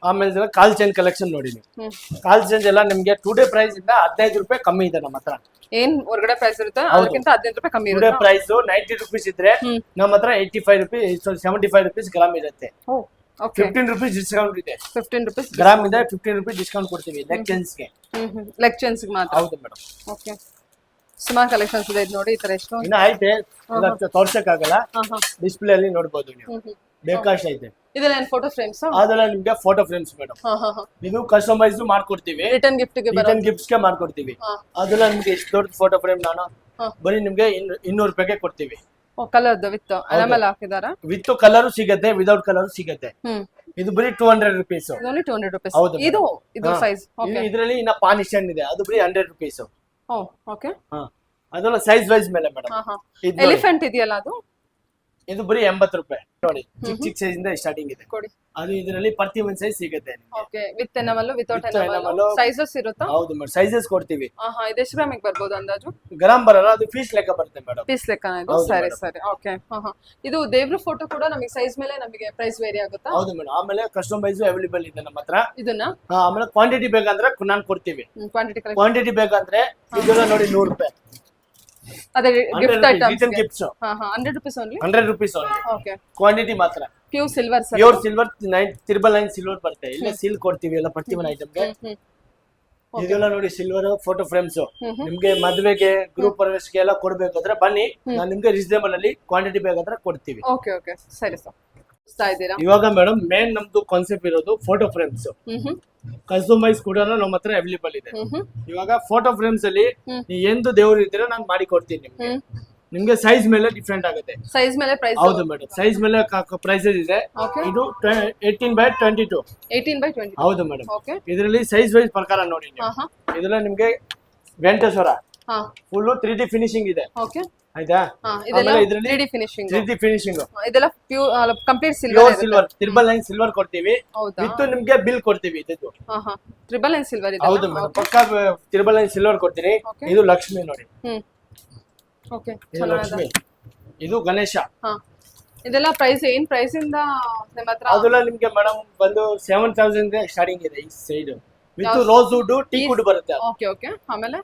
ಆಮೇಲೆ ಕಾಲ್ ಚೈನ್ ಕಲೆಕ್ಷನ್ ನೋಡಿ ನೀವು. ಕಾಲ್ ಚೈನ್ ಎಲ್ಲ ನಿಮ್ಗೆ ಟುಡೇ ಪ್ರೈಸ್ ಇಂದ 15 ರೂಪಾಯಿ ಕಮ್ಮಿ ಇದೆ ನಮ್ಮ ಹತ್ರ. ಏನ್ ಹೊರಗಡೆ ಪ್ರೈಸ್ ಇರುತ್ತೆ ಅದಕ್ಕಿಂತ 15 ರೂಪಾಯಿ ಕಮ್ಮಿ ಟುಡೇ ಇರುತ್ತೆ. ಪ್ರೈಸ್ 90 ರೂಪೀಸ್ ಇದ್ರೆ ನಮ್ಮ ಹತ್ರ 85 ರೂಪೀಸ್ 75 ರೂಪೀಸ್ ಗ್ರಾಮ್ ಇರುತ್ತೆ. ಓಕೆ. 15 ರೂಪೀಸ್ ಡಿಸ್ಕೌಂಟ್ ಇದೆ. 15 ರೂಪೀಸ್ ಗ್ರಾಮ್ ಇದೆ, 15 ರೂಪೀಸ್ ಡಿಸ್ಕೌಂಟ್ ಕೊಡ್ತೀವಿ ಲೆಗ್ ಚೈನ್ಸ್ಗೆ. ಲೆಗ್ ಚೈನ್ಸ್ ಮಾತ್ರ? ಹೌದು ಮೇಡಮ್. ಓಕೆ. ಸುಮಾರು ಕಲೆಕ್ಷನ್ಸ್ ಇದೆ. ಇದು ನೋಡಿ, ಈ ತರ ಎಷ್ಟು ಇನ್ನ ಐತೆ, ತೋರ್ಸಕ್ಕಾಗಲ್ಲ, ಡಿಸ್ಪ್ಲೇ ಅಲ್ಲಿ ನೋಡ್ಬೋದು ನೀವು. ಬೇಕಾಷ್ಟು ಐತೆ. ಇದೆಲ್ಲ ಏನ್ ಫೋಟೋ ಫ್ರೇಮ್ಸ್? ಅದೆಲ್ಲ ನಿಮ್ಗೆ ಫೋಟೋ ಫ್ರೇಮ್ಸ್ ಮೇಡಮ್. ಇದು ಕಸ್ಟಮೈಸ್ ಮಾಡ್ಕೊಡ್ತೀವಿ, ರಿಟರ್ನ್ ಗಿಫ್ಟ್ ಗೆ ರಿಟರ್ನ್ ಗಿಫ್ಟ್ಸ್ ಗೆ ಮಾಡ್ಕೊಡ್ತೀವಿ. ಅದೆಲ್ಲ ನಿಮ್ಗೆ ಎಷ್ಟು ದೊಡ್ಡ ಫೋಟೋ ಫ್ರೇಮ್ ನಾನು ಬರೀ ನಿಮ್ಗೆ 200 ರೂಪಾಯಿಗೆ ಕೊಡ್ತೀವಿ. ಕಲರ್ ವಿತ್ ಅಲಮಲ್ ಹಾಕಿದಾರ? ವಿತ್ ಕಲರ್ ಸಿಗುತ್ತೆ, ವಿದೌಟ್ ಕಲರ್ ಸಿಗುತ್ತೆ. ಇದು ಬರೀ 200 ರೂಪೀಸ್. Only 200 rupees. ಹೌದು. ಇದು ಸೈಜ್? ಓಕೆ. ಇದರಲ್ಲಿ ಇನ್ನ ಪಾನಿಶನ್ ಇದೆ, ಅದು ಬರೀ 100 ರೂಪೀಸ್. ಓಕೆ. ಅದೆಲ್ಲ ಸೈಜ್ ವೈಸ್ ಮೇಲೆ ಮೇಡಮ್. ಎಲಿಫೆಂಟ್ ಇದೆಯಲ್ಲ ಅದು? ಇದು ಬರೀ 80 ರೂಪಾಯಿ ನೋಡಿ. ಚಿಕ್ಕ ಸೈಜ್ ಇಂದ ಸ್ಟಾರ್ಟಿಂಗ್ ಇದೆ. ಕೊಡಿ. ಅದು ಇದರಲ್ಲಿ ಪ್ರತಿ ಒಂದು ಸೈಜ್ ಸಿಗುತ್ತೆ. Okay. With enamel, without With enamel enamel. Sizes ಇರುತ್ತಾ? ಹೌದು ಮೇಡಮ್, ಸೈಜಸ್ ಕೊಡ್ತೀವಿ. ಇದು ಎಷ್ಟು ಗ್ರಾಮಿಗೆ ಬರ್ಬೋದು ಅಂದಾಜು? ಗ್ರಾಮ್ ಬರಲ್ಲ, ಅದು ಪೀಸ್ ಲೆಕ್ಕ ಬರುತ್ತೆ ಮೇಡಮ್. ಪೀಸ್ ಲೆಕ್ಕನ ಇದು? ಹೌದು ಸರಿ madam. ಸರಿ. ಓಕೆ. ಇದು ದೇವ್ರ ಫೋಟೋ ಕೂಡ ನಮಗೆ ಸೈಜ್ ಮೇಲೆ ನಮಗೆ ಪ್ರೈಸ್ ವೇರಿ ಆಗುತ್ತಾ? ಹೌದು ಮೇಡಮ್. ಆಮೇಲೆ ಕಸ್ಟಮೈಸ್ ಅವೈಲೇಬಲ್ ಇದೆ ನಮ್ಮ ಹತ್ರ. ಇದನ್ನ ಆಮೇಲೆ ಕ್ವಾಂಟಿಟಿ ಬೇಕಂದ್ರೆ ನಾನು ಕೊಡ್ತೀವಿ. ಕ್ವಾಂಟಿಟಿ ಕ್ವಾಂಟಿಟಿ ಬೇಕಂದ್ರೆ ಇದೆಲ್ಲ ನೋಡಿ 100 ರೂಪಾಯಿ. ಅದೇ gift items return gifts 100 rupees only? 100 rupees only. Okay. Quantity ಮಾತ್ರ. ಪ್ಯೂರ್ ಸಿಲ್ವರ್ ಸರ್? ಪ್ಯೂರ್ ಸಿಲ್ವರ್ 999 ಸಿಲ್ವರ್ ಬರುತ್ತೆ. ಇಲ್ಲ ಸಿಲ್ಕ್ ಕೊಡ್ತೀವಿ ಎಲ್ಲ ಪ್ರತಿಯೊಂದು ಐಟಮ್ಗೆ. ಇದೆಲ್ಲ ನೋಡಿ ಸಿಲ್ವರ್ ಫೋಟೋ ಫ್ರೇಮ್ಸ್. ನಿಮ್ಗೆ ಮದುವೆಗೆ ಗ್ರೂಪ್ ಪ್ರವೇಶಕ್ಕೆ ಎಲ್ಲ ಕೊಡ್ಬೇಕಾದ್ರೆ ಬನ್ನಿ, ನಾನು ನಿಮ್ಗೆ ರೀಸನೇಬಲ್ ಅಲ್ಲಿ ಕ್ವಾಂಟಿಟಿ ಬೇಕಾದ್ರೆ ಕೊಡ್ತೀವಿ. ಓಕೆ ಓಕೆ ಸರಿ ಸರ್. ಇದ್ದೀರಾ ಇವಾಗ ಮೇಡಮ್ ಮೇನ್ ನಮ್ದು ಕಾನ್ಸೆಪ್ಟ್ ಇರೋದು ಫೋಟೋ ಫ್ರೇಮ್ಸ್. ಕಸ್ಟಮೈಸ್ ಕೂಡ ನಮ್ಮ ಹತ್ರ ಅವೈಲೇಬಲ್ ಇದೆ. ಇವಾಗ ಫೋಟೋ ಫ್ರೇಮ್ಸ್ ಅಲ್ಲಿ ಎಂದು ದೇವ್ರು ಇದ್ರೆ ನಾನು ಮಾಡಿ ಕೊಡ್ತೀನಿ ನಿಮ್ಗೆ ಸೈಜ್ ಮೇಲೆ ಡಿಫ್ರೆಂಟ್ ಆಗುತ್ತೆ. ಸೈಜ್ ಮೇಲೆ ಪ್ರೈಸ್? ಹೌದು ಮೇಡಮ್, ಸೈಜ್ ಮೇಲೆ ಪ್ರೈಸಸ್ ಇದೆ. ಇದು 18/22. 18/22. ಹೌದು ಮೇಡಮ್. ಓಕೆ. ಇದರಲ್ಲಿ ಸೈಜ್ ವೈಸ್ ಪ್ರಕಾರ ನೋಡಿ ಇದೆಲ್ಲ ನಿಮ್ಗೆ ವೆಂಕಟೇಶ್ವರ ಫುಲ್ 3D ಫಿನಿಶಿಂಗ್ ಇದೆ. ಓಕೆ. ಆಯ್ತಾ? ಇದೆಲ್ಲ ಇದರಲ್ಲಿ 3D ಫಿನಿಶಿಂಗ್. 3D finishing. ಇದೆಲ್ಲ pure complete silver? Silver 999 silver ಕೊಡ್ತೀವಿ. ಹೌದಾ? ವಿತ್ ನಿಮ್ಗೆ ಬಿಲ್ ಕೊಡ್ತೀವಿ ಇದು. 999 ಸಿಲ್ವರ್ ಇದೆ? ಹೌದು ಮೇಡಮ್, ಪಕ್ಕಾ 999 ಸಿಲ್ವರ್ ಕೊಡ್ತೀನಿ. ಇದು ಲಕ್ಷ್ಮಿ ನೋಡಿ. ಓಕೆ. ಇದು ಲಕ್ಷ್ಮಿ. ಇದು ಗಣೇಶ. ಇದೆಲ್ಲ ಪ್ರೈಸ್ ಏನ್ ಪ್ರೈಸ್ ಇಂದ ನಿಮ್ಮ ಹತ್ರ ಅದೆಲ್ಲ ನಿಮ್ಗೆ ಮೇಡಮ್ ಬಂದು 7000 ಸ್ಟಾರ್ಟಿಂಗ್ ಇದೆ ಈ side with rose wood teak wood ಬರುತ್ತೆ ಅದು. ಓಕೆ ಓಕೆ ಆಮೇಲೆ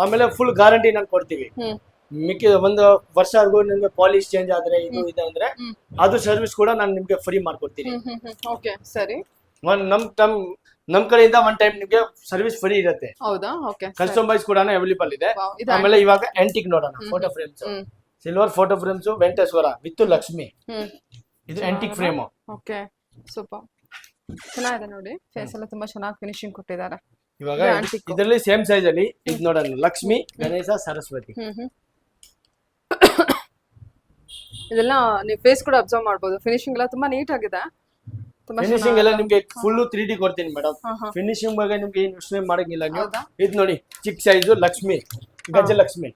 ಆಮೇಲೆ ಫುಲ್ ಗ್ಯಾರಂಟಿ ನಾನು ಕೊಡ್ತೀವಿ. ಹ್ಮ್ ಮಿಕ್ಕಿ ಒಂದು ವರ್ಷವರೆಗೂ ನಿಮ್ಗೆ ಪಾಲಿಶ್ ಚೇಂಜ್ ಆದ್ರೆ ಇದು ಇದೆ ಅಂದ್ರೆ ಅದು ಸರ್ವಿಸ್ ಕೂಡ ನಾನು ನಿಮ್ಗೆ ಫ್ರೀ ಮಾಡ್ಕೊಡ್ತೀನಿ. ಓಕೆ ಸರಿ. ನಮ್ ಕಡೆಯಿಂದ ಒನ್ ಟೈಮ್ ನಿಮ್ಗೆ ಸರ್ವಿಸ್ ಫ್ರೀ ಇರುತ್ತೆ. ಹೌದಾ? ಓಕೆ. ಕಸ್ಟಮೈಸ್ ಕೂಡ ಅವೈಲೇಬಲ್ ಇದೆ. Wow, ಇದು ಆಮೇಲೆ ಇವಾಗ ಆಂಟಿಕ್ ನೋಡೋಣ. Photo frames, silver photo frames, Venkateshwara with Lakshmi. ಇದು ಆಂಟಿಕ್ ಫ್ರೇಮ್. ಓಕೆ ಸೂಪರ್, ಚೆನ್ನಾಗಿದೆ ನೋಡಿ. ಫೇಸ್ ಎಲ್ಲ ತುಂಬಾ ಚೆನ್ನಾಗಿ ಫಿನಿಶಿಂಗ್ ಕೊಟ್ಟಿದ್ದಾರೆ. ಇವಾಗ ಇದು antique. ಇದರಲ್ಲಿ ಸೇಮ್ ಸೈಜ್ ಅಲ್ಲಿ ಇದು ನೋಡೋಣ, ಲಕ್ಷ್ಮಿ, ಗಣೇಶ, ಸರಸ್ವತಿ. ಇದೆಲ್ಲ ನೀವು ಫೇಸ್ ಕೂಡ ಅಬ್ಸರ್ವ್ ಮಾಡಬಹುದು. ಫಿನಿಶಿಂಗ್ ಎಲ್ಲ ತುಂಬಾ ನೀಟ್ ಆಗಿದೆ. ತುಂಬಾ ಫಿನಿಶಿಂಗ್ ಎಲ್ಲ ನಿಮ್ಗೆ ಫುಲ್ 3D ಕೊಡ್ತೀನಿ ಮೇಡಮ್. ಹಾ, ಹಾ. ಫಿನಿಶಿಂಗ್ ಬಗ್ಗೆ ನಿಮ್ಗೆ ಏನು ಯೋಚನೆ ಮಾಡಂಗಿಲ್ಲ ನೀವು. ಹೌದಾ? ಇದು ನೋಡಿ ಚಿಕ್ಕ ಸೈಜ್ ಲಕ್ಷ್ಮಿ, ಗಜಲಕ್ಷ್ಮಿ.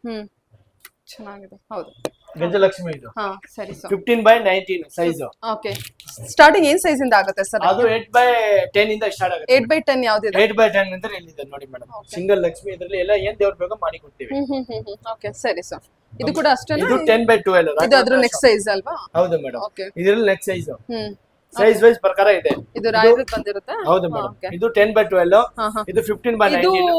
ಚೆನ್ನಾಗಿದೆ. ಹೌದು, ಗಜಲಕ್ಷ್ಮಿ ಇದು ಹಾ ಸರಿ sir. 15x19 size. Okay, starting ಏನ್ ಸೈಜ್ ಇಂದ ಆಗುತ್ತೆ ಸರ್? ಅದು 8x10 ಇಂದ ಸ್ಟಾರ್ಟ್ ಆಗುತ್ತೆ. 8x10 ಯಾವ್ದಿದೆ? 8x10 ಅಂತ ಎಲ್ಲಿದೆ ನೋಡಿ ಮೇಡಮ್. ಸಿಂಗಲ್ ಲಕ್ಷ್ಮಿ ಇದರಲ್ಲಿ ಎಲ್ಲ ಏನ್ ದೇವ್ರ ಬೇಗ ಮಾಡಿ ಕೊಡ್ತೀವಿ. ಓಕೆ ಸರಿ ಸರ್. ಇದು ಕೂಡ ಅಷ್ಟೇನಾ? ಇದು 10x12. ಇದು ಅದ್ರ ನೆಕ್ಸ್ಟ್ ಸೈಜ್ ಅಲ್ವಾ? ಹೌದು ಮೇಡಮ್. ಓಕೆ. ಇದರಲ್ಲಿ ನೆಕ್ಸ್ಟ್ ಸೈಜ್ ಸೈಜ್ ವೈಸ್ ಪ್ರಕಾರ ಇದೆ. ಇದು ರಾಯರದ್ ಬಂದಿರುತ್ತೆ. ಹೌದು ಮೇಡಮ್. ಇದು 10x12, ಇದು 15x19. ಇದು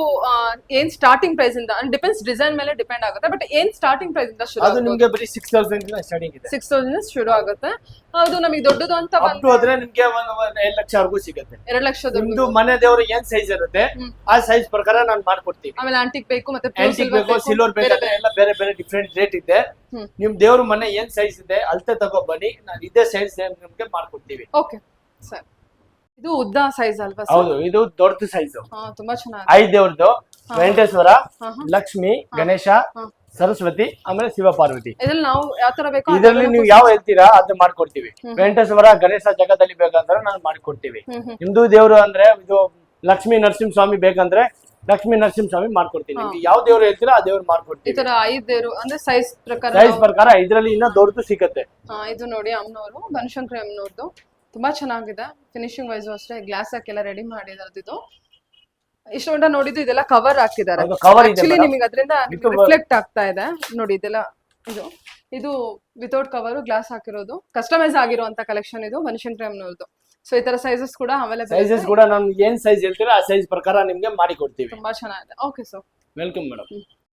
ಏನ್ ಸ್ಟಾರ್ಟಿಂಗ್ ಪ್ರೈಸ್ ಇಂದ ಡಿಪೆಂಡ್ಸ್, ಡಿಸೈನ್ ಮೇಲೆ ಡಿಪೆಂಡ್ ಆಗುತ್ತೆ. ಬಟ್ ಏನ್ ಸ್ಟಾರ್ಟಿಂಗ್ ಪ್ರೈಸ್ ಇಂದ ಶುರು ಅದು ನಿಮ್ಗೆ ಬರೀ 6000 ಇಂದ ಸ್ಟಾರ್ಟಿಂಗ್ ಇದೆ. 6000 ಶುರು ಆಗುತ್ತೆ. ಅದು ನಮಗೆ ದೊಡ್ಡದು ಅಂತ ಅಪ್ ಟು ಆದ್ರೆ ನಿಮ್ಗೆ 1 ಲಕ್ಷವರೆಗೂ ಸಿಗುತ್ತೆ. 2 ಲಕ್ಷದ. ನಿಮ್ದು ಮನೆ ದೇವರು ಏನ್ ಸೈಜ್ ಇರುತ್ತೆ ಆ ಸೈಜ್ ಪ್ರಕಾರ ನಾನು ಮಾಡ್ಕೊಡ್ತೀವಿ. ಆಮೇಲೆ ಆಂಟಿಕ್ ಬೇಕು, ಮತ್ತೆ ಆಂಟಿಕ್ ಬೇಕು, ಸಿಲ್ವರ್ ಬೇಕು, ಎಲ್ಲ ಬೇರೆ ಬೇರೆ ಡಿಫ್ರೆಂಟ್ ರೇಟ್ ಇದೆ. ನಿಮ್ ದೇವ್ರ ಮನೆ ಏನ್ ಸೈಜ್ ಇದೆ ಅಳತೆ ತಗೋ ಬನ್ನಿ, ನಾನು ಇದೇ ಸೈಜ್ ನಿಮ್ಗೆ ಮಾಡ್ಕೊಡ್ತೀವಿ. Okay sir. ಇದು ಉದ್ದ ಸೈಜ್ ಅಲ್ವಾ ಸರ್? ಹೌದು, ಇದು ದೊಡ್ಡ ಸೈಜ್. ತುಂಬಾ ಚೆನ್ನಾಗಿದೆ. 5 ದೇವ್ರದ್ದು, ವೆಂಕಟೇಶ್ವರ, ಲಕ್ಷ್ಮಿ, ಗಣೇಶ, ಸರಸ್ವತಿ, ಆಮೇಲೆ ಶಿವ ಪಾರ್ವತಿ. ಇದ್ರಲ್ಲಿ ನಾವು ಯಾವ ತರ ಬೇಕು ಇದರಲ್ಲಿ ನೀವು ಯಾವ ಹೇಳ್ತೀರಾ ಅದು ಮಾಡ್ಕೊಡ್ತೀವಿ. ವೆಂಕಟೇಶ್ವರ, ಗಣೇಶ ಜಗದಲ್ಲಿ ಬೇಕಂದ್ರೆ ನಾವು ಮಾಡ್ಕೊಡ್ತೀವಿ. ಹಿಂದೂ ದೇವ್ರು ಅಂದ್ರೆ ಇದು ಲಕ್ಷ್ಮೀ ನರಸಿಂಹಸ್ವಾಮಿ ಬೇಕಂದ್ರೆ ಲಕ್ಷ್ಮೀ ನರಸಿಂಹಸ್ವಾಮಿ ಮಾಡ್ಕೊಡ್ತೀವಿ. ನಿಮ್ಗೆ ಯಾವ ದೇವ್ರು ಹೇಳ್ತೀರಾ ಆ ದೇವ್ರು ಈ ಮಾಡ್ಕೊಡ್ತೀವಿ. ತರ 5 ದೇವರು ಅಂದ್ರೆ ಸೈಜ್ ಪ್ರಕಾರ. ಸೈಜ್ ಪ್ರಕಾರ ಇದರಲ್ಲಿ ಇನ್ನ ದೊಡ್ಡದು ಸಿಗುತ್ತೆ. ಇದು ನೋಡಿ ಅಮ್ಮನವರು, ಬನಶಂಕರಿ ಅಮ್ಮನವ್ರದ್ದು ತುಂಬಾ ಚೆನ್ನಾಗಿದೆ. ಫಿನಿಶಿಂಗ್ ವೈಸ್ ಅಷ್ಟೇ, ಗ್ಲಾಸ್ ಹಾಕೆಲ್ಲ ರೆಡಿ ಮಾಡಿರೋದು. ಇದು ಇಷ್ಟು ಗಂಟ ನೋಡಿದ್ದು ಇದೆಲ್ಲ ಕವರ್ ಹಾಕಿದ್ದಾರೆ. ಹೌದು, cover ಇದೆ ಆಕ್ಚುಲಿ madam. ನಿಮಗೆ ಅದರಿಂದ ರಿಫ್ಲೆಕ್ಟ್ ಆಗ್ತಾ ಇದೆ ನೋಡಿ. ಇದೆಲ್ಲ ಇದು ವಿತೌಟ್ ಕವರ್ ಗ್ಲಾಸ್ ಹಾಕಿರೋದು, ಕಸ್ಟಮೈಸ್ ಆಗಿರುವಂತ ಕಲೆಕ್ಷನ್ ಇದು ಬನಶಂಕರಿ ಅಮ್ಮನವ್ರದ್ದು. ಸೊ ಈ ತರ ಸೈಜಸ್ ಕೂಡ ಅವೈಲೇಬಲ್. ಸೈಜಸ್ ಕೂಡ ನಾನು ಏನ್ ಸೈಜ್ ಹೇಳ್ತೀರಾ ಆ ಸೈಜ್ ಪ್ರಕಾರ ನಿಮ್ಗೆ ಮಾಡಿ ಕೊಡ್ತೀವಿ. ತುಂಬಾ ಚೆನ್ನಾಗಿದೆ. Okay sir, welcome madam.